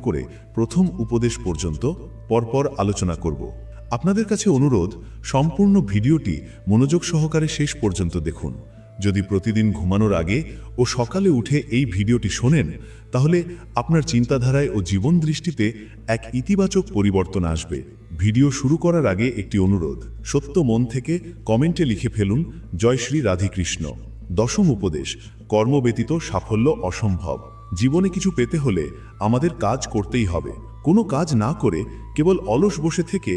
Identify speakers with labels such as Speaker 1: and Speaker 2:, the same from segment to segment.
Speaker 1: করে প্রথম উপদেশ পর্যন্ত পরপর আলোচনা করব। আপনাদের কাছে অনুরোধ, সম্পূর্ণ ভিডিওটি মনোযোগ সহকারে শেষ পর্যন্ত দেখুন। যদি প্রতিদিন ঘুমানোর আগে ও সকালে উঠে এই ভিডিওটি শোনেন, তাহলে আপনার চিন্তাধারায় ও জীবন দৃষ্টিতে এক ইতিবাচক পরিবর্তন আসবে। ভিডিও শুরু করার আগে একটি অনুরোধ, সত্য মন থেকে কমেন্টে লিখে ফেলুন জয় শ্রী রাধিকৃষ্ণ। দশম উপদেশ, কর্ম ব্যতীত সাফল্য অসম্ভব। জীবনে কিছু পেতে হলে আমাদের কাজ করতেই হবে। কোনো কাজ না করে কেবল অলস বসে থেকে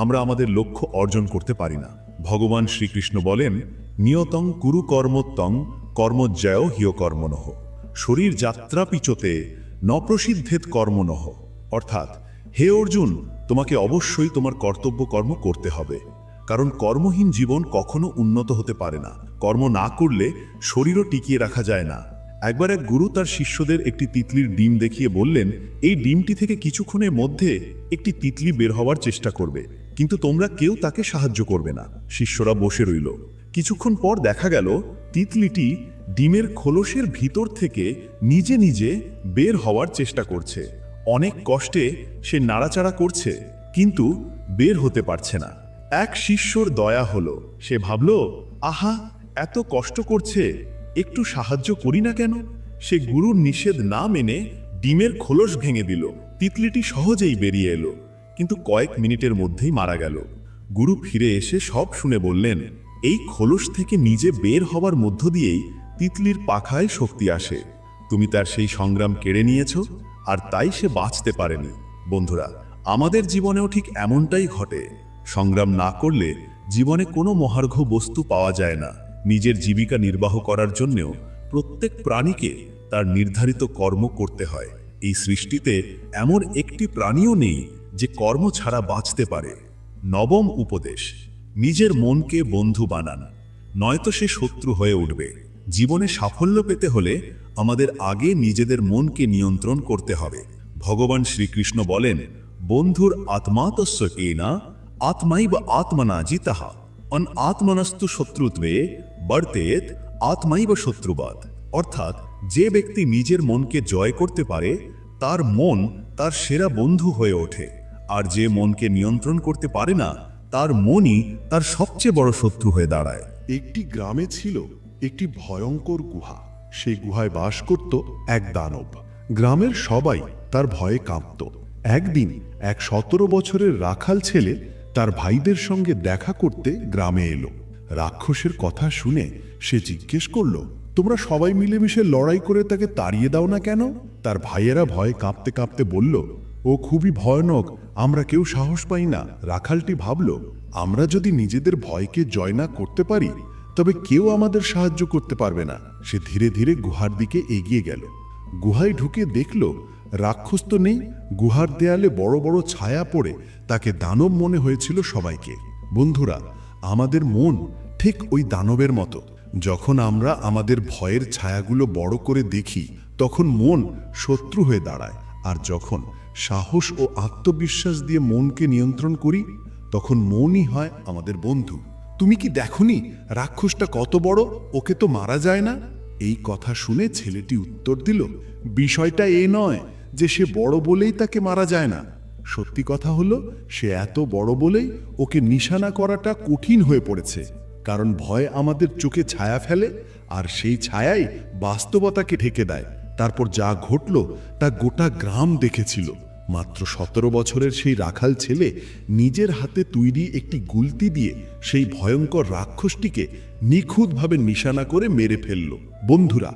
Speaker 1: আমরা আমাদের লক্ষ্য অর্জন করতে পারি না। ভগবান শ্রীকৃষ্ণ বলেন, নিয়তং কুরু কর্মোত্তং কর্মজ্জয় হিয় কর্মণঃ। শরীর যাত্রা পিছতে ন প্রসিদ্ধেত কর্মণঃ। অর্থাৎ, হে অর্জুন, তোমাকে অবশ্যই তোমার কর্তব্য কর্ম করতে হবে, কারণ কর্মহীন জীবন কখনো উন্নত হতে পারে না। কর্ম না করলে শরীরও টিকিয়ে রাখা যায় না। একবার এক গুরু তার শিষ্যদের একটি তিতলির ডিম দেখিয়ে বললেন, এই ডিমটি থেকে কিছুক্ষণের মধ্যে একটি তিতলি বের হওয়ার চেষ্টা করবে, কিন্তু তোমরা কেউ তাকে সাহায্য করবে না। শিষ্যরা বসে রইল। কিছুক্ষণ পর দেখা গেল তিতলিটি ডিমের খোলসের ভিতর থেকে নিজে নিজে বের হওয়ার চেষ্টা করছে। অনেক কষ্টে সে নাড়াচাড়া করছে, কিন্তু বের হতে পারছে না। এক শিষ্যর দয়া হলো। সে ভাবল, আহা, এত কষ্ট করছে, একটু সাহায্য করি না কেন? সে গুরুর নিষেধ না মেনে ডিমের খোলস ভেঙে দিল। তিতলিটি সহজেই বেরিয়ে এলো, কিন্তু কয়েক মিনিটের মধ্যেই মারা গেল। গুরু ফিরে এসে সব শুনে বললেন, এই খোলস থেকে নিজে বের হওয়ার মধ্য দিয়েই তিতলির পাখায় শক্তি আসে। তুমি তার সেই সংগ্রাম কেড়ে নিয়েছ, আর তাই সে বাঁচতে পারেনি। বন্ধুরা, আমাদের জীবনেও ঠিক এমনটাই ঘটে। সংগ্রাম না করলে জীবনে কোনো মহার্ঘ বস্তু পাওয়া যায় না। নিজের জীবিকা নির্বাহ করার জন্যেও প্রত্যেক প্রাণীকে তার নির্ধারিত কর্ম করতে হয়। এই সৃষ্টিতে এমন একটি প্রাণীও নেই যে কর্ম ছাড়া বাঁচতে পারে। নবম উপদেশ, নিজের মনকে বন্ধু বানান, নয়তো সে শত্রু হয়ে উঠবে। জীবনে সাফল্য পেতে হলে আমাদের আগে নিজেদের মনকে নিয়ন্ত্রণ করতে হবে। ভগবান শ্রীকৃষ্ণ বলেন, বন্ধুর আত্মাতস্য কেনা আত্মাইব আত্মনা জিতাহা অন আত্মনস্তু শত্রুত্বে বর্তেত আত্মাইব শত্রুবাদ। অর্থাৎ, যে ব্যক্তি নিজের মনকে জয় করতে পারে তার মন তার সেরা বন্ধু হয়ে ওঠে, আর যে মনকে নিয়ন্ত্রণ করতে পারে না তার মনই তার সবচেয়ে বড় শত্রু হয়ে দাঁড়ায়।
Speaker 2: একটি গ্রামে ছিল একটি ভয়ঙ্কর গুহা। সেই গুহায় বাস করত এক দানব। গ্রামের সবাই তার ভয়ে কাঁপত। একদিন এক 17 বছরের রাখাল ছেলে তার ভাইদের সঙ্গে দেখা করতে গ্রামে এলো। রাক্ষসের কথা শুনে সে জিজ্ঞেস করল, তোমরা সবাই মিলেমিশে লড়াই করে তাকে তাড়িয়ে দাও না কেন? তার ভাইয়েরা ভয়ে কাঁপতে কাঁপতে বলল, ও খুবই ভয়ানক, আমরা কেউ সাহস পাই না। রাখালটি ভাবল, আমরা যদি নিজেদের ভয়কে জয় না করতে পারি তবে কেউ আমাদের সাহায্য করতে পারবে না। সে ধীরে ধীরে গুহার দিকে এগিয়ে গেল। গুহায় ঢুকে দেখল রাক্ষস তো নেই। গুহার দেয়ালে বড় বড় ছায়া পড়ে তাকে দানব মনে হয়েছিল সবাইকে। বন্ধুরা, আমাদের মন ঠিক ওই দানবের মতো। যখন আমরা আমাদের ভয়ের ছায়াগুলো বড় করে দেখি তখন মন শত্রু হয়ে দাঁড়ায়, আর যখন সাহস ও আত্মবিশ্বাস দিয়ে মনকে নিয়ন্ত্রণ করি তখন মনই হয় আমাদের বন্ধু। তুমি কি দেখনি রাক্ষসটা কত বড়? ওকে তো মারা যায় না। এই কথা শুনে ছেলেটি উত্তর দিল, বিষয়টা এ নয় যে সে বড় বলেই তাকে মারা যায় না। সত্যি কথা হলো, সে এত বড় বলেই ওকে নিশানা করাটা কঠিন হয়ে পড়েছে। কারণ ভয় আমাদের চোখে ছায়া ফেলে, আর সেই ছায়াই বাস্তবতাকে ঢেকে দেয়। তারপর যা ঘটল তা গোটা গ্রাম দেখেছিল। মাত্র 17 বছরের সেই রাখাল ছেলে নিজের হাতে তৈরি একটি গুলতি দিয়ে সেই ভয়ঙ্কর রাক্ষসটিকে নিখুঁতভাবে নিশানা করে মেরে ফেলল। বন্ধুরা,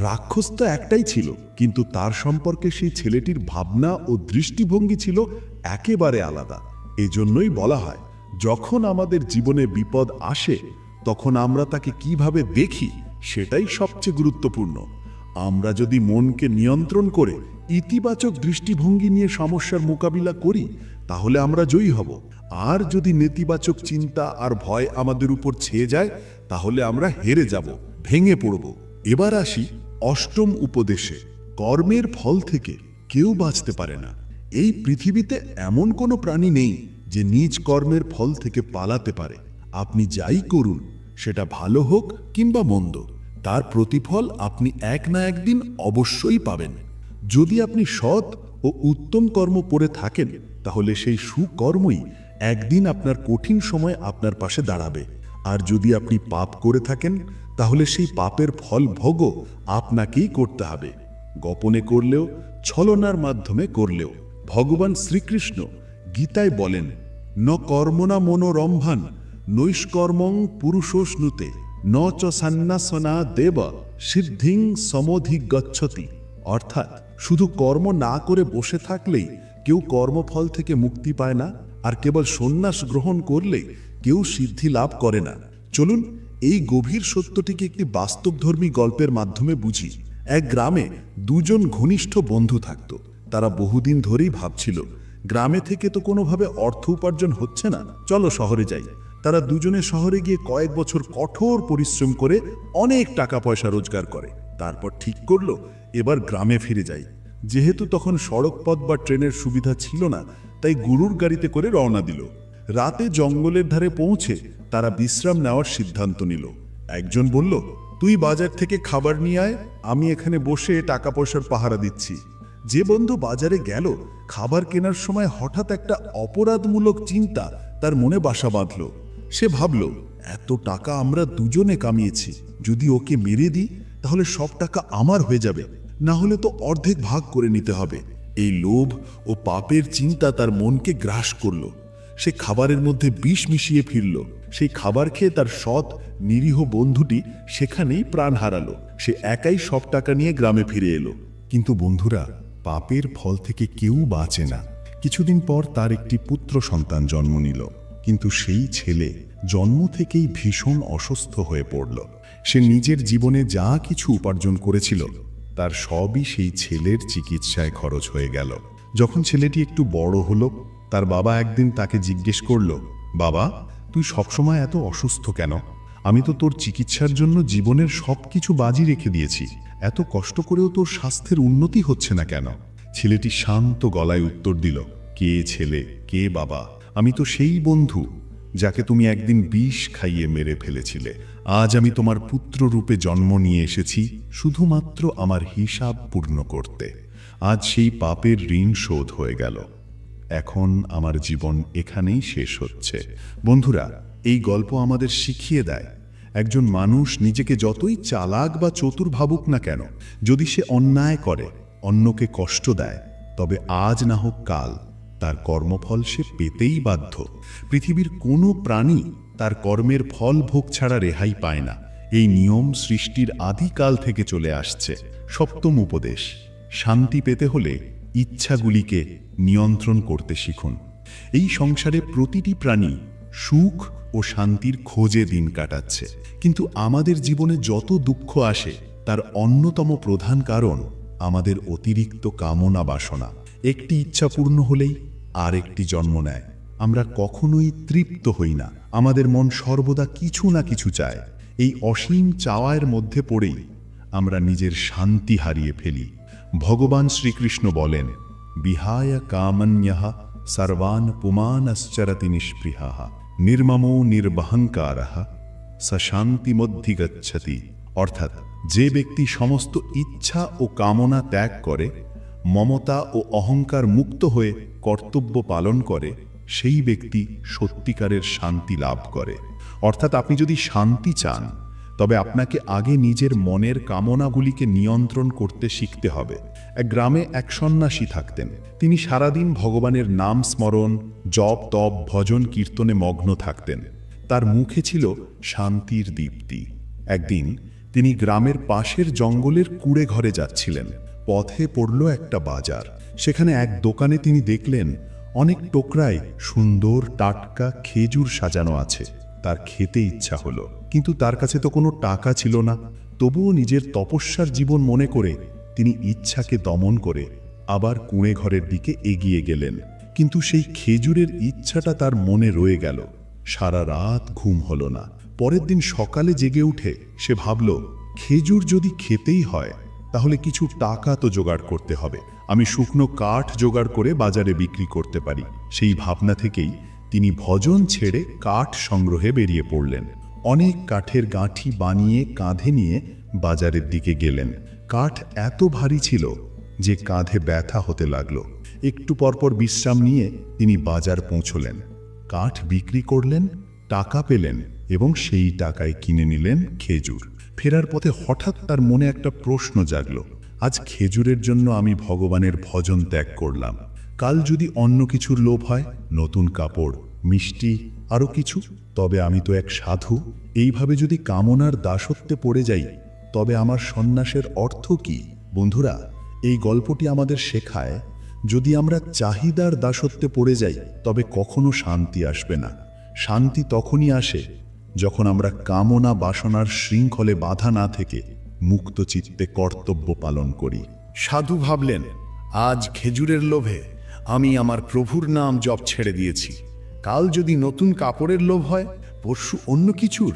Speaker 2: রাক্ষস তো একটাই ছিল, কিন্তু তার সম্পর্কে সেই ছেলেটির ভাবনা ও দৃষ্টিভঙ্গি ছিল একেবারে আলাদা। এজন্যই বলা হয়, যখন আমাদের জীবনে বিপদ আসে তখন আমরা তাকে কিভাবে দেখি সেটাই সবচেয়ে গুরুত্বপূর্ণ। আমরা যদি মনকে নিয়ন্ত্রণ করে ইতিবাচক দৃষ্টিভঙ্গি নিয়ে সমস্যার মোকাবিলা করি তাহলে আমরা জয়ী হব। আর যদি নেতিবাচক চিন্তা আর ভয় আমাদের উপর ছেয়ে যায় তাহলে আমরা হেরে যাব, ভেঙে পড়ব। এবার আসি অষ্টম উপদেশে, কর্মের ফল থেকে কেউ বাঁচতে পারে না। এই পৃথিবীতে এমন কোনো প্রাণী নেই যে নিজ কর্মের ফল থেকে পালাতে পারে। আপনি যাই করুন, সেটা ভালো হোক কিংবা মন্দ, তার প্রতিফল আপনি এক না একদিন অবশ্যই পাবেন। যদি আপনি সৎ ও উত্তম কর্ম করে থাকেন, তাহলে সেই সুকর্মই একদিন আপনার কঠিন সময় আপনার পাশে দাঁড়াবে। আর যদি আপনি পাপ করে থাকেন, তাহলে সেই পাপের ফল ভোগও আপনাকেই করতে হবে, গোপনে করলেও ছলনার মাধ্যমে করলেও। ভগবান শ্রীকৃষ্ণ গীতায় বলেন, ন কর্মণা মনোরম্ভান নৈষ্কর্মং পুরুষোষ্ণুতে ন চ সন্ন্যাসনা দেব সিদ্ধিং সমধিগচ্ছতি। অর্থাৎ শুধু কর্ম না করে বসে থাকলেই কেউ কর্মফল থেকে মুক্তি পায় না, আর কেবল সন্ন্যাস গ্রহণ করলে কেউ সিদ্ধি লাভ করে না। চলুন এই গভীর সত্যটিকে একটি বাস্তবধর্মী গল্পের মাধ্যমে বুঝি। এক গ্রামে দুজন ঘনিষ্ঠ বন্ধু থাকত। তারা বহুদিন ধরেই ভাবছিল, গ্রামে থেকে তো কোনোভাবে অর্থ উপার্জন হচ্ছে না, চলো শহরে যাই। তারা দুজনে শহরে গিয়ে কয়েক বছর কঠোর পরিশ্রম করে অনেক টাকা পয়সা রোজগার করে। তারপর ঠিক করলো এবার গ্রামে ফিরে যাই। যেহেতু তখন সড়কপথ বা ট্রেনের সুবিধা ছিল না, তাই গরুর গাড়িতে করে রওনা দিল। রাতে জঙ্গলের ধারে পৌঁছে তারা বিশ্রাম নেওয়ার সিদ্ধান্ত নিল। একজন বলল, তুই বাজার থেকে খাবার নিয়ে আয়, আমি এখানে বসে টাকা পয়সার পাহারা দিচ্ছি। যে বন্ধু বাজারে গেল, খাবার কেনার সময় হঠাৎ একটা অপরাধমূলক চিন্তা তার মনে বাসা বাঁধল। সে ভাবল, এত টাকা আমরা দুজনে কামিয়েছি, যদি ওকে মেরে দিই তাহলে সব টাকা আমার হয়ে যাবে, না হলে তো অর্ধেক ভাগ করে নিতে হবে। এই লোভ ও পাপের চিন্তা তার মনকে গ্রাস করল। সে খাবারের মধ্যে বিষ মিশিয়ে ফিরল। সেই খাবার খেয়ে তার সৎ নিরীহ বন্ধুটি সেখানেই প্রাণ হারালো। সে একাই সব টাকা নিয়ে গ্রামে ফিরে এলো। কিন্তু বন্ধুরা, পাপের ফল থেকে কেউ বাঁচে না। কিছুদিন পর তার একটি পুত্র সন্তান জন্ম নিল, কিন্তু সেই ছেলে জন্ম থেকেই ভীষণ অসুস্থ হয়ে পড়ল। সে নিজের জীবনে যা কিছু উপার্জন করেছিল তার সবই সেই ছেলের চিকিৎসায় খরচ হয়ে গেল। যখন ছেলেটি একটু বড় হলো, তার বাবা একদিন তাকে জিজ্ঞেস করল, বাবা, তুই সবসময় এত অসুস্থ কেন? আমি তো তোর চিকিৎসার জন্য জীবনের সবকিছু বাজি রেখে দিয়েছি, এত কষ্ট করেও তোর স্বাস্থ্যের উন্নতি হচ্ছে না কেন? ছেলেটি শান্ত গলায় উত্তর দিল, কে ছেলে, কে বাবা? আমি তো সেই বন্ধু যাকে তুমি একদিন বিষ খাইয়ে মেরে ফেলেছিলে। আজ আমি তোমার পুত্র রূপে জন্ম নিয়ে এসেছি শুধুমাত্র আমার হিসাব পূর্ণ করতে। আজ সেই পাপের ঋণ শোধ হয়ে গেল। এখন আমার জীবন এখানেই শেষ হচ্ছে। বন্ধুরা, এই গল্প আমাদের শিখিয়ে দেয়, একজন মানুষ নিজেকে যতই চালাক বা চতুর ভাবুক না কেন, যদি সে অন্যায় করে, অন্যকে কষ্ট দেয়, তবে আজ না হোক কাল তার কর্মফল সে পেতেই বাধ্য। পৃথিবীর কোনো প্রাণী তার কর্মের ফল ভোগ ছাড়া রেহাই পায় না। এই নিয়ম সৃষ্টির আদিকাল থেকে চলে আসছে। সপ্তম উপদেশ, শান্তি পেতে হলে ইচ্ছাগুলিকে নিয়ন্ত্রণ করতে শিখুন। এই সংসারে প্রতিটি প্রাণী সুখ ও শান্তির খোঁজে দিন কাটাচ্ছে, কিন্তু আমাদের জীবনে যত দুঃখ আসে তার অন্যতম প্রধান কারণ আমাদের অতিরিক্ত কামনা বাসনা। একটি ইচ্ছা পূর্ণ হলেই আরেকটি জন্ম নেয়। আমরা কখনোই তৃপ্ত হই না, আমাদের মন সর্বদা কিছু না কিছু চায়। এই অসীম চাওয়ার মধ্যে পড়েই আমরা নিজের শান্তি হারিয়ে ফেলি। ভগবান শ্রীকৃষ্ণ বলেন, বিহায় কামন্যঃ সর্বান পুমানশ্চরতি নিষ্পৃহঃ নির্মমো নির্বহংকারঃ স শান্তিমধিগচ্ছতি। অর্থাৎ, যে ব্যক্তি সমস্ত ইচ্ছা ও কামনা ত্যাগ করে, মমতা ও অহংকার মুক্ত হয়ে কর্তব্য পালন করে, সেই ব্যক্তি সত্যিকারের শান্তি লাভ করে। অর্থাৎ, আপনি যদি শান্তি চান, তবে আপনাকে আগে নিজের মনের কামনাগুলিকে নিয়ন্ত্রণ করতে শিখতে হবে। এক গ্রামে এক সন্ন্যাসী থাকতেন। তিনি সারাদিন ভগবানের নাম স্মরণ, জপ তপ, ভজন কীর্তনে মগ্ন থাকতেন। তার মুখে ছিল শান্তির দীপ্তি। একদিন তিনি গ্রামের পাশের জঙ্গলের কুঁড়ে ঘরে যাচ্ছিলেন। পথে পড়ল একটা বাজার। সেখানে এক দোকানে তিনি দেখলেন অনেক টোকরায় সুন্দর টাটকা খেজুর সাজানো আছে। তার খেতে ইচ্ছা হলো, কিন্তু তার কাছে তো কোনো টাকা ছিল না। তবুও নিজের তপস্যার জীবন মনে করে তিনি ইচ্ছাকে দমন করে আবার কুঁড়ে ঘরের দিকে এগিয়ে গেলেন। কিন্তু সেই খেজুরের ইচ্ছাটা তার মনে রয়ে গেল। সারা রাত ঘুম হলো না। পরের দিন সকালে জেগে উঠে সে ভাবল, খেজুর যদি খেতেই হয় তাহলে কিছু টাকা তো জোগাড় করতে হবে। আমি শুকনো কাঠ জোগাড় করে বাজারে বিক্রি করতে পারি। সেই ভাবনা থেকেই তিনি ভজন ছেড়ে কাঠ সংগ্রহে বেরিয়ে পড়লেন। অনেক কাঠের গাঁঠি বানিয়ে কাঁধে নিয়ে বাজারের দিকে গেলেন। কাঠ এত ভারী ছিল যে কাঁধে ব্যথা হতে লাগলো। একটু পরপর বিশ্রাম নিয়ে তিনি বাজার পৌঁছলেন, কাঠ বিক্রি করলেন, টাকা পেলেন এবং সেই টাকায় কিনে নিলেন খেজুর। ফেরার পথে হঠাৎ তার মনে একটা প্রশ্ন জাগল, আজ খেজুরের জন্য আমি ভগবানের ভজন ত্যাগ করলাম, কাল যদি অন্য কিছুর লোভ হয়, নতুন কাপড়, মিষ্টি, আরও কিছু, তবে আমি তো এক সাধু। এইভাবে যদি কামনার দাসত্বে পড়ে যাই, তবে আমার সন্ন্যাসের অর্থ কি? বন্ধুরা, এই গল্পটি আমাদের শেখায়, যদি আমরা চাহিদার দাসত্বে পড়ে যাই, তবে কখনো শান্তি আসবে না। শান্তি তখনই আসে যখন আমরা কামনা বাসনার শৃঙ্খলে বাধা না থেকে মুক্ত চিত্তে কর্তব্য পালন করি।
Speaker 3: সাধু ভাবলেন, আজ খেজুরের লোভে আমি আমার প্রভুর নাম জপ ছেড়ে দিয়েছি, কাল যদি নতুন কাপড়ের লোভ হয়, পরশু অন্য কিছুর,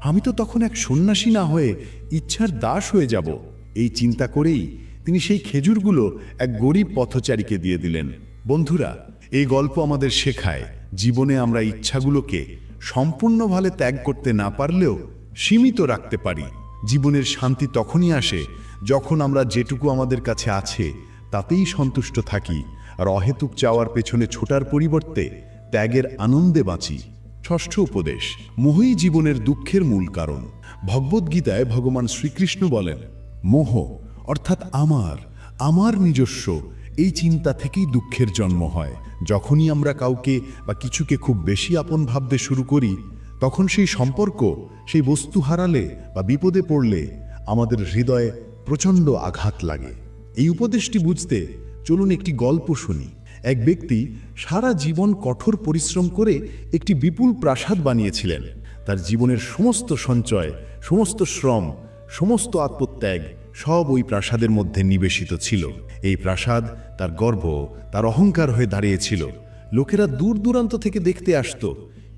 Speaker 3: আমি তো তখন এক সন্ন্যাসী না হয়ে ইচ্ছার দাস হয়ে যাব। এই চিন্তা করেই তিনি সেই খেজুরগুলো এক গরিব পথচারীকে দিয়ে দিলেন। বন্ধুরা, এই গল্প আমাদের শেখায়, জীবনে আমরা ইচ্ছাগুলোকে সম্পূর্ণভাবে ত্যাগ করতে না পারলেও সীমিত রাখতে পারি। জীবনের শান্তি তখনই আসে যখন আমরা যেটুকু আমাদের কাছে আছে তাতেই সন্তুষ্ট থাকি, আর অহেতুক চাওয়ার পেছনে ছোটার পরিবর্তে ত্যাগের আনন্দে বাঁচি। ষষ্ঠ উপদেশ, মোহই জীবনের দুঃখের মূল কারণ। ভগবদ্গীতায় ভগবান শ্রীকৃষ্ণ বলেন, মোহ অর্থাৎ আমার নিজস্ব, এই চিন্তা থেকেই দুঃখের জন্ম হয়। যখনই আমরা কাউকে বা কিছুকে খুব বেশি আপন ভাবতে শুরু করি, তখন সেই সম্পর্ক, সেই বস্তু হারালে বা বিপদে পড়লে আমাদের হৃদয়ে প্রচণ্ড আঘাত লাগে। এই উপদেশটি বুঝতে চলুন একটি গল্প শুনি। এক ব্যক্তি সারা জীবন কঠোর পরিশ্রম করে একটি বিপুল প্রাসাদ বানিয়েছিলেন। তার জীবনের সমস্ত সঞ্চয়, সমস্ত শ্রম, সমস্ত আত্মত্যাগ সব ওই প্রাসাদের মধ্যে নিবেশিত ছিল। এই প্রাসাদ তার গর্ব, তার অহংকার হয়ে দাঁড়িয়েছিল। লোকেরা দূর দূরান্ত থেকে দেখতে আসতো,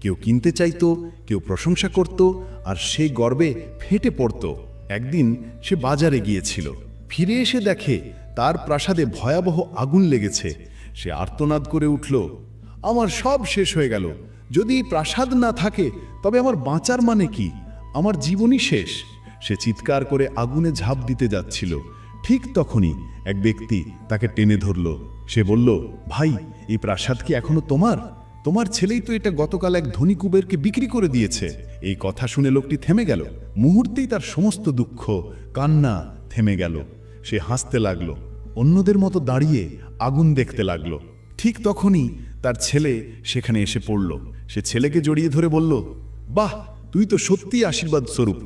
Speaker 3: কেউ কিনতে চাইতো, কেউ প্রশংসা করত, আর সেই গর্বে ফেটে পড়ত। একদিন সে বাজারে গিয়েছিল, ফিরে এসে দেখে তার প্রাসাদে ভয়াবহ আগুন লেগেছে। সে আর্তনাদ করে উঠল, আমার সব শেষ হয়ে গেল, যদি এই প্রাসাদ না থাকে তবে আমার বাঁচার মানে কি? আমার জীবনই শেষ। সে চিৎকার করে আগুনে ঝাঁপ দিতে যাচ্ছিল। ঠিক তখনই এক ব্যক্তি তাকে টেনে ধরল। সে বলল, ভাই, এই প্রাসাদ কি এখনো তোমার? তোমার ছেলেই তো এটা গতকাল এক ধনী কুবেরকে বিক্রি করে দিয়েছে। এই কথা শুনে লোকটি থেমে গেল। মুহূর্তেই তার সমস্ত দুঃখ, কান্না থেমে গেল। সে হাসতে লাগলো, অন্যদের মতো দাঁড়িয়ে আগুন দেখতে লাগলো। ঠিক তখনই তার ছেলে সেখানে এসে পড়ল। সে ছেলেকে জড়িয়ে ধরে বলল, বাহ, তুই তো সত্যিই আশীর্বাদ স্বরূপ,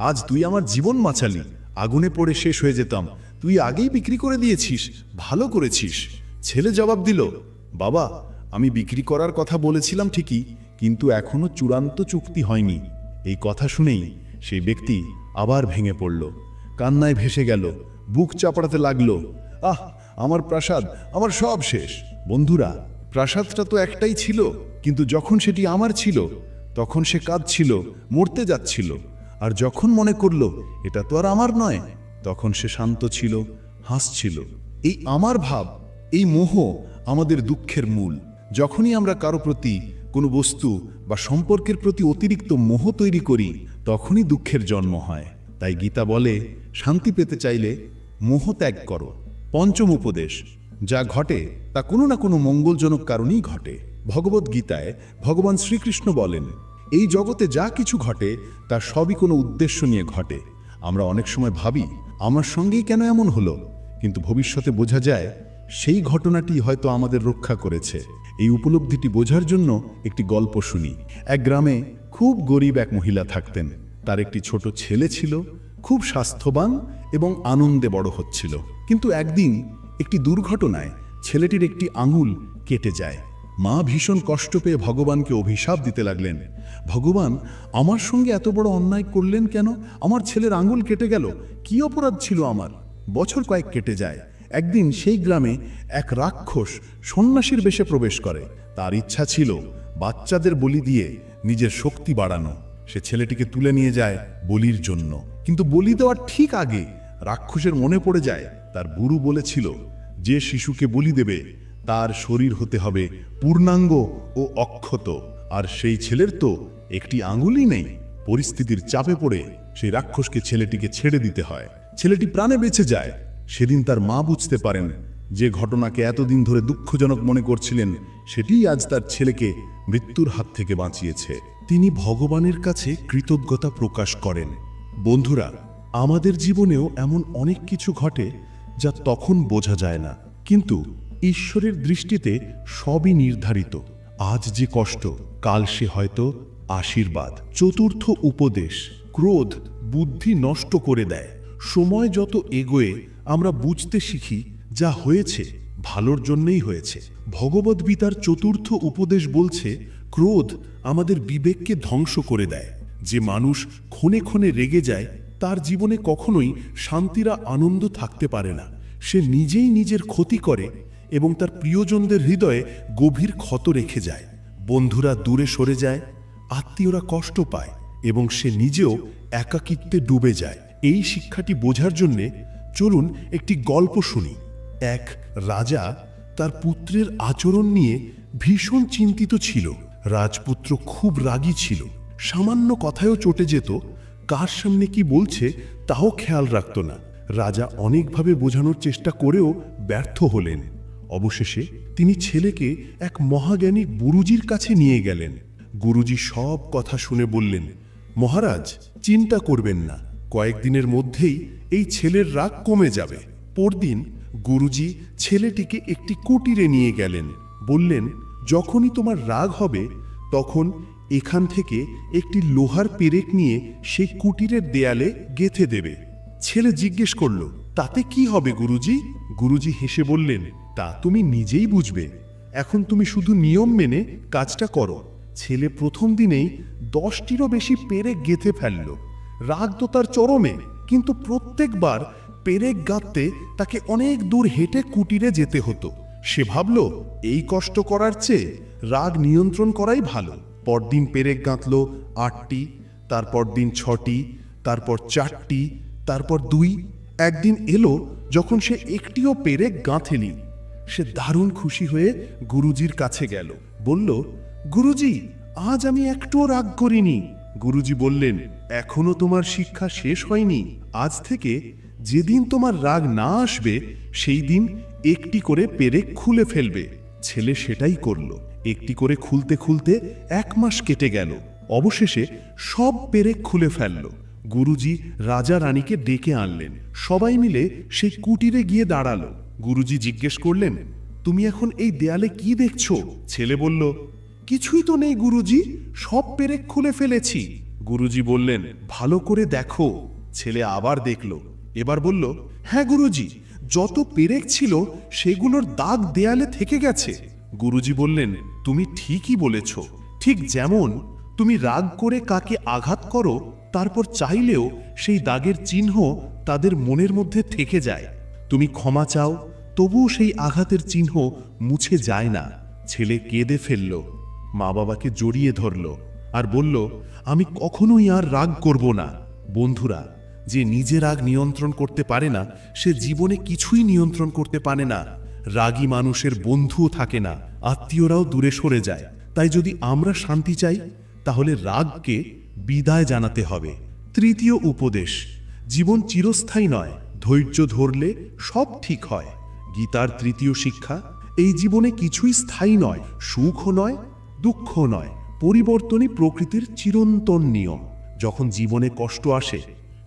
Speaker 3: আজ তুই আমার জীবন বাঁচালি। আগুনে পড়ে শেষ হয়ে যেতাম, তুই আগেই বিক্রি করে দিয়েছিস, ভালো করেছিস। ছেলে জবাব দিল, বাবা, আমি বিক্রি করার কথা বলেছিলাম ঠিকই, কিন্তু এখনো চূড়ান্ত চুক্তি হয়নি। এই কথা শুনেই সেই ব্যক্তি আবার ভেঙে পড়ল, কান্নায় ভেসে গেল, বুক চাপড়াতে লাগলো, আহ, আমার প্রাসাদ, আমার সব শেষ। বন্ধুরা, প্রাসাদটা তো একটাই ছিল, কিন্তু যখন সেটি আমার ছিল তখন সে কাঁদছিল, মরতে যাচ্ছিল। আর যখন মনে করল এটা তো আর আমার নয়, তখন সে শান্ত ছিল, হাসছিল। এই আমার ভাব, এই মোহ আমাদের দুঃখের মূল। যখনই আমরা কারো প্রতি, কোনো বস্তু বা সম্পর্কের প্রতি অতিরিক্ত মোহ তৈরি করি, তখনই দুঃখের জন্ম হয়। তাই গীতা বলে, শান্তি পেতে চাইলে মোহ ত্যাগ করো। পঞ্চম উপদেশ, যা ঘটে তা কোনো না কোনো মঙ্গলজনক কারণেই ঘটে। ভগবদ্গীতায় ভগবান শ্রীকৃষ্ণ বলেন, এই জগতে যা কিছু ঘটে তা সবই কোনো উদ্দেশ্য নিয়ে ঘটে। আমরা অনেক সময় ভাবি, আমার সঙ্গেই কেন এমন হলো, কিন্তু ভবিষ্যতে বোঝা যায় সেই ঘটনাটি হয়তো আমাদের রক্ষা করেছে। এই উপলব্ধিটি বোঝার জন্য একটি গল্প শুনি। এক গ্রামে খুব গরিব এক মহিলা থাকতেন। তার একটি ছোট ছেলে ছিল, খুব স্বাস্থ্যবান এবং আনন্দে বড় হচ্ছিল। কিন্তু একদিন একটি দুর্ঘটনায় ছেলেটির একটি আঙুল কেটে যায়। মা ভীষণ কষ্ট পেয়ে ভগবানকে অভিশাপ দিতে লাগলেন, ভগবান, আমার সঙ্গে এত বড় অন্যায় করলেন কেন? আমার ছেলের আঙুল কেটে গেল, কি অপরাধ ছিল আমার? বছর কয়েক কেটে যায়। একদিন সেই গ্রামে এক রাক্ষস সন্ন্যাসীর বেশে প্রবেশ করে। তার ইচ্ছা ছিল বাচ্চাদের বলি দিয়ে নিজের শক্তি বাড়ানো। সে ছেলেটিকে তুলে নিয়ে যায় বলির জন্য। কিন্তু বলি দেওয়ার ঠিক আগে রাক্ষসের মনে পড়ে যায় তার গুরু বলেছিল, যে শিশুকে বলি দেবে তার শরীর হতে হবে পূর্ণাঙ্গ ও অক্ষত, আর সেই ছেলের তো একটি আঙুলই নেই। পরিস্থিতির চাপে পড়ে সেই রাক্ষসকে ছেলেটিকে ছেড়ে দিতে হয়। ছেলেটি প্রাণে বেঁচে যায়, সেদিন তার মা বুঝতে পারেন যে ঘটনাকে এতদিন ধরে দুঃখজনক মনে করছিলেন সেটিই আজ তার ছেলেকে মৃত্যুর হাত থেকে বাঁচিয়েছে।
Speaker 2: তিনি ভগবানের কাছে কৃতজ্ঞতা প্রকাশ করেন। বন্ধুরা, আমাদের জীবনেও এমন অনেক কিছু ঘটে যা তখন বোঝা যায় না, কিন্তু ঈশ্বরের দৃষ্টিতে সবই নির্ধারিত। আজ যে কষ্ট, কাল সে হয়তো আশীর্বাদ। চতুর্থ উপদেশ: ক্রোধ বুদ্ধি নষ্ট করে দেয়। সময় যত এগোয় আমরা বুঝতে শিখি যা হয়েছে ভালোর জন্যই হয়েছে। ভগবদ্গীতার চতুর্থ উপদেশ বলছে, ক্রোধ আমাদের বিবেককে ধ্বংস করে দেয়। যে মানুষ ক্ষণে ক্ষণে রেগে যায় তার জীবনে কখনোই শান্তির আনন্দ থাকতে পারে না। সে নিজেই নিজের ক্ষতি করে এবং তার প্রিয়জনদের হৃদয়ে গভীর ক্ষত রেখে যায়। বন্ধুরা দূরে সরে যায়, আত্মীয়রা কষ্ট পায় এবং সে নিজেও একাকিত্বে ডুবে যায়। এই শিক্ষাটি বোঝার জন্যে চলুন একটি গল্প শুনি। এক রাজা তার পুত্রের আচরণ নিয়ে ভীষণ চিন্তিত ছিল। রাজপুত্র খুব রাগী ছিল, সামান্য কথায়ও চটে যেত, কার সামনে কি বলছে তাও খেয়াল রাখত না। রাজা অনেকভাবে বোঝানোর চেষ্টা করেও ব্যর্থ হলেন। অবশেষে তিনি ছেলেকে এক মহাজ্ঞানী গুরুজির কাছে নিয়ে গেলেন। গুরুজি সব কথা শুনে বললেন, মহারাজ, চিন্তা করবেন না, কয়েকদিনের মধ্যেই এই ছেলের রাগ কমে যাবে। পরদিন গুরুজি ছেলেটিকে একটি কুটিরে নিয়ে গেলেন। বললেন, যখনই তোমার রাগ হবে তখন এখান থেকে একটি লোহার পেরেক নিয়ে সেই কুটিরের দেয়ালে গেঁথে দেবে। ছেলে জিজ্ঞেস করল, তাতে কি হবে গুরুজি? গুরুজি হেসে বললেন, তা তুমি নিজেই বুঝবে। এখন তুমি শুধু নিয়ম মেনে কাজটা করো। ছেলে প্রথম দিনেই 10টিরও বেশি পেরেক গেঁথে ফেলল। রাগ তো তার চরমে, কিন্তু প্রত্যেকবার পেরেক গাঁথতে তাকে অনেক দূর হেঁটে কুটিরে যেতে হতো। সে ভাবল, এই কষ্ট করার চেয়ে রাগ নিয়ন্ত্রণ করাই ভালো। পরদিন পেরেক গাঁথল 8টি, তারপর দিন 6টি, তারপর 4টি, তারপর 2। একদিন এলো যখন সে একটিও পেরেক গাঁথেনি। সে দারুণ খুশি হয়ে গুরুজির কাছে গেল, বলল, গুরুজি, আজ আমি একটুও রাগ করিনি। গুরুজি বললেন, এখনো তোমার শিক্ষা শেষ হয়নি। আজ থেকে যেদিন তোমার রাগ না আসবে সেই দিন একটি করে পেরেক খুলে ফেলবে। ছেলে সেটাই করল। একটি করে খুলতে খুলতে 1 মাস কেটে গেল। অবশেষে সব পেরেক খুলে ফেলল। গুরুজি রাজা রানীকে ডেকে আনলেন। সবাই মিলে সেই কুটিরে গিয়ে দাঁড়ালো। গুরুজি জিজ্ঞেস করলেন, তুমি এখন এই দেয়ালে কি দেখছো? ছেলে বলল, কিছুই তো নেই গুরুজি, সব পেরেক খুলে ফেলেছি। গুরুজি বললেন, ভালো করে দেখো। ছেলে আবার দেখল, এবার বলল, হ্যাঁ গুরুজি, যত পেরেক ছিল সেগুলোর দাগ দেয়ালে থেকে গেছে। গুরুজি বললেন, তুমি ঠিকই বলেছ। ঠিক যেমন তুমি রাগ করে কাকে আঘাত করো, তারপর চাইলেও সেই দাগের চিহ্ন তাদের মনের মধ্যে থেকে যায়। তুমি ক্ষমা চাও, তবুও সেই আঘাতের চিহ্ন মুছে যায় না। ছেলে কেঁদে ফেলল, মা বাবাকে জড়িয়ে ধরল আর বলল, আমি কখনোই আর রাগ করব না। বন্ধুরা, যে নিজে রাগ নিয়ন্ত্রণ করতে পারে না সে জীবনে কিছুই নিয়ন্ত্রণ করতে পারে না। রাগী মানুষের বন্ধুও থাকে না, আত্মীয়রাও দূরে সরে যায়। তাই যদি আমরা শান্তি চাই তাহলে রাগকে বিদায় জানাতে হবে। তৃতীয় উপদেশ: জীবন চিরস্থায়ী নয়, ধৈর্য ধরলে সব ঠিক হয়। গীতার তৃতীয় শিক্ষা: এই জীবনে কিছুই স্থায়ী নয়, সুখও নয়, দুঃখ নয়, পরিবর্তনই প্রকৃতির চিরন্তন নিয়ম। যখন জীবনে কষ্ট আসে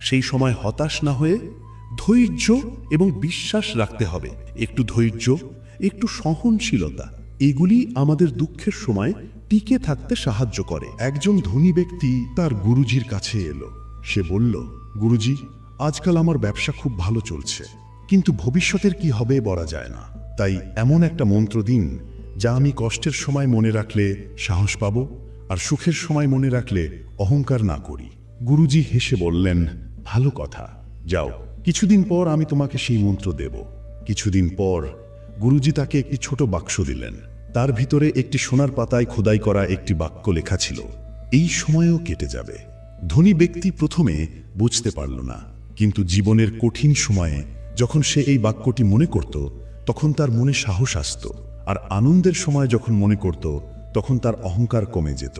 Speaker 2: সেই সময় হতাশ না হয়ে ধৈর্য এবং বিশ্বাস রাখতে হবে। একটু ধৈর্য, একটু সহনশীলতা, এগুলি আমাদের দুঃখের সময় টিকে থাকতে সাহায্য করে। একজন ধনী ব্যক্তি তার গুরুজির কাছে এলো। সে বলল, গুরুজি, আজকাল আমার ব্যবসা খুব ভালো চলছে, কিন্তু ভবিষ্যতের কি হবে বলা যায় না। তাই এমন একটা মন্ত্র দিন যা আমি কষ্টের সময় মনে রাখলে সাহস পাব, আর সুখের সময় মনে রাখলে অহংকার না করি। গুরুজি হেসে বললেন, ভালো কথা, যাও, কিছুদিন পর আমি তোমাকে সেই মন্ত্র দেব। কিছুদিন পর গুরুজি তাকে একটি ছোট বাক্স দিলেন। তার ভিতরে একটি সোনার পাতায় খোদাই করা একটি বাক্য লেখা ছিল, এই সময়ও কেটে যাবে। ধনী ব্যক্তি প্রথমে বুঝতে পারল না, কিন্তু জীবনের কঠিন সময়ে যখন সে এই বাক্যটি মনে করত তখন তার মনে সাহস আসত, আর আনন্দের সময় যখন মনে করত তখন তার অহংকার কমে যেত।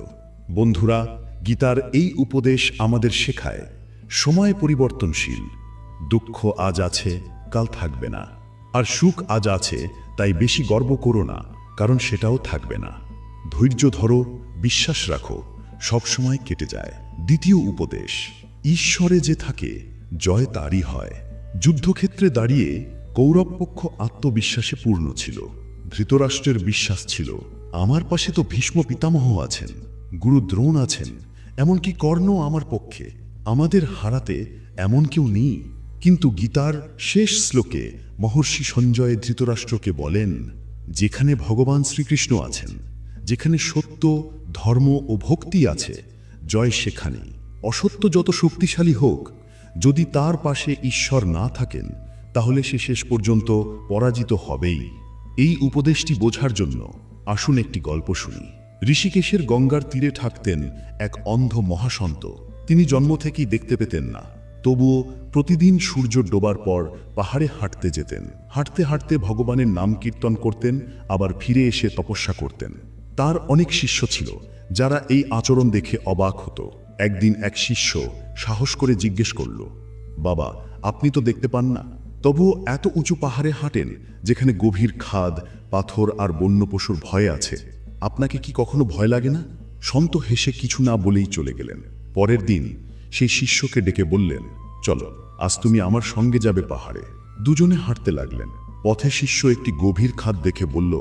Speaker 2: বন্ধুরা, গীতার এই উপদেশ আমাদের শেখায়, সময় পরিবর্তনশীল। দুঃখ আজ আছে, কাল থাকবে না। আর সুখ আজ আছে, তাই বেশি গর্ব করো না, কারণ সেটাও থাকবে না। ধৈর্য ধরো, বিশ্বাস রাখো, সবসময় কেটে যায়। দ্বিতীয় উপদেশ, ঈশ্বরে যে থাকে জয় তারই হয়। যুদ্ধক্ষেত্রে দাঁড়িয়ে কৌরব পক্ষ আত্মবিশ্বাসে পূর্ণ ছিল। ধৃতরাষ্ট্রের বিশ্বাস ছিল, আমার পাশে তো ভীষ্ম পিতামহ আছেন, গুরু দ্রোণ আছেন, এমনকি কর্ণ আমার পক্ষে, আমাদের হারাতে এমন কেউ নেই। কিন্তু গীতার শেষ শ্লোকে মহর্ষি সঞ্জয় ধৃতরাষ্ট্রকে বলেন, যেখানে ভগবান শ্রীকৃষ্ণ আছেন, যেখানে সত্য, ধর্ম ও ভক্তি আছে, জয় সেখানেই। অসত্য যত শক্তিশালী হোক, যদি তার পাশে ঈশ্বর না থাকেন, তাহলে সে শেষ পর্যন্ত পরাজিত হবেই। এই উপদেশটি বোঝার জন্য আসুন একটি গল্প শুনি। ঋষিকেশের গঙ্গার তীরে থাকতেন এক অন্ধ মহাসন্ত। তিনি জন্ম থেকেই দেখতে পেতেন না, তবুও প্রতিদিন সূর্য ডোবার পর পাহাড়ে হাঁটতে যেতেন। হাঁটতে হাঁটতে ভগবানের নাম কীর্তন করতেন, আবার ফিরে এসে তপস্যা করতেন। তার অনেক শিষ্য ছিল যারা এই আচরণ দেখে অবাক হতো। একদিন এক শিষ্য সাহস করে জিজ্ঞেস করল, বাবা, আপনি তো দেখতে পান না, তবুও এত উঁচু পাহাড়ে হাঁটেন, যেখানে গভীর খাদ, পাথর আর বন্য পশুর ভয় আছে, আপনাকে কি কখনো ভয় লাগে না? সন্ত হেসে কিছু না বলেই চলে গেলেন। পরের দিন সেই শিষ্যকে ডেকে বললেন, চলো, আজ তুমি আমার সঙ্গে যাবে পাহাড়ে। দুজনে হাঁটতে লাগলেন। পথে শিষ্য একটি গভীর খাদ দেখে বলল,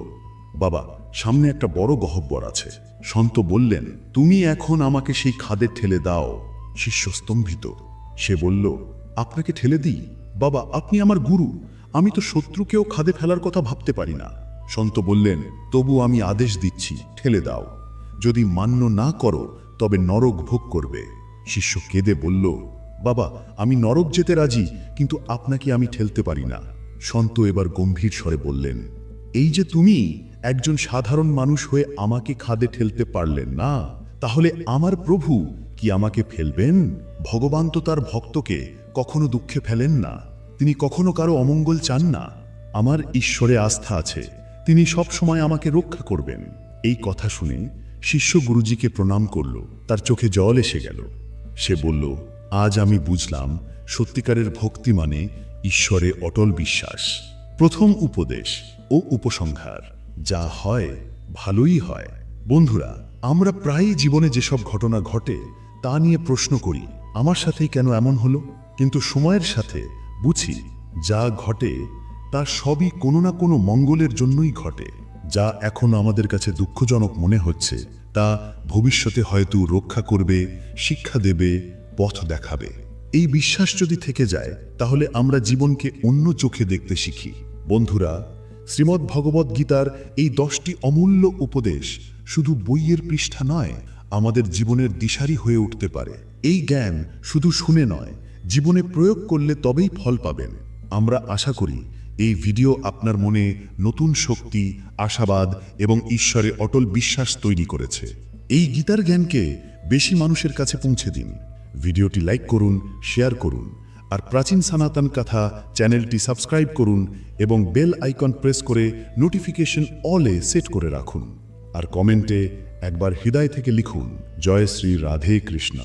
Speaker 2: বাবা, সামনে একটা বড় গহ্বর আছে। সন্ত বললেন, তুমি এখন আমাকে সেই খাদে ঠেলে দাও। শিষ্য স্তম্ভিত। সে বলল, আপনাকে ঠেলে দিই? বাবা, আপনি আমার গুরু, আমি তো শত্রুকেও খাদে ফেলার কথা ভাবতে পারি না। সন্ত বললেন, তবু আমি আদেশ দিচ্ছি, ঠেলে দাও। যদি মান্য না করো তবে নরক ভোগ করবে। শিষ্য কেঁদে বলল, বাবা, আমি নরক যেতে রাজি, কিন্তু আপনাকে আমি ঠেলতে পারি না। সন্ত এবার গম্ভীর স্বরে বললেন, এই যে তুমি একজন সাধারণ মানুষ হয়ে আমাকে খাদে ঠেলতে পারলেন না, তাহলে আমার প্রভু কি আমাকে ফেলবেন? ভগবান তো তার ভক্তকে কখনো দুঃখে ফেলেন না, তিনি কখনো কারো অমঙ্গল চান না। আমার ঈশ্বরে আস্থা আছে, তিনি সব সময় আমাকে রক্ষা করবেন। এই কথা শুনে শিষ্য গুরুজিকে প্রণাম করল। তার চোখে জল এসে গেল। সে বলল, আজ আমি বুঝলাম, সত্যিকারের ভক্তি মানে ঈশ্বরে অটল বিশ্বাস। প্রথম উপদেশ ও উপসংহার, যা হয় ভালোই হয়। বন্ধুরা, আমরা প্রায়ই জীবনে যেসব ঘটনা ঘটে তা নিয়ে প্রশ্ন করি, আমার সাথেই কেন এমন হলো? কিন্তু সময়ের সাথে বুঝি, যা ঘটে তা সবই কোনো না কোনো মঙ্গলের জন্যই ঘটে। যা এখন আমাদের কাছে দুঃখজনক মনে হচ্ছে, তা ভবিষ্যতে হয়তো রক্ষা করবে, শিক্ষা দেবে, পথ দেখাবে। এই বিশ্বাস যদি থেকে যায়, তাহলে আমরা জীবনকে অন্য চোখে দেখতে শিখি। বন্ধুরা, শ্রীমদ্ ভগবদ্ গীতার এই 10টি অমূল্য উপদেশ শুধু বইয়ের পৃষ্ঠা নয়, আমাদের জীবনের দিশারি হয়ে উঠতে পারে। এই জ্ঞান শুধু শুনে নয়, জীবনে প্রয়োগ করলে তবেই ফল পাবেন। আমরা আশা করি এই ভিডিও আপনার মনে নতুন শক্তি, আশাবাদ এবং ঈশ্বরে অটল বিশ্বাস তৈরি করেছে। এই গীতার জ্ঞানকে বেশি মানুষের কাছে পৌঁছে দিন। ভিডিওটি লাইক করুন, শেয়ার করুন, আর প্রাচীন সনাতন কথা চ্যানেলটি সাবস্ক্রাইব করুন এবং বেল আইকন প্রেস করে নোটিফিকেশন অলে সেট করে রাখুন। আর কমেন্টে একবার হৃদয় থেকে লিখুন, জয় শ্রী রাধে কৃষ্ণ।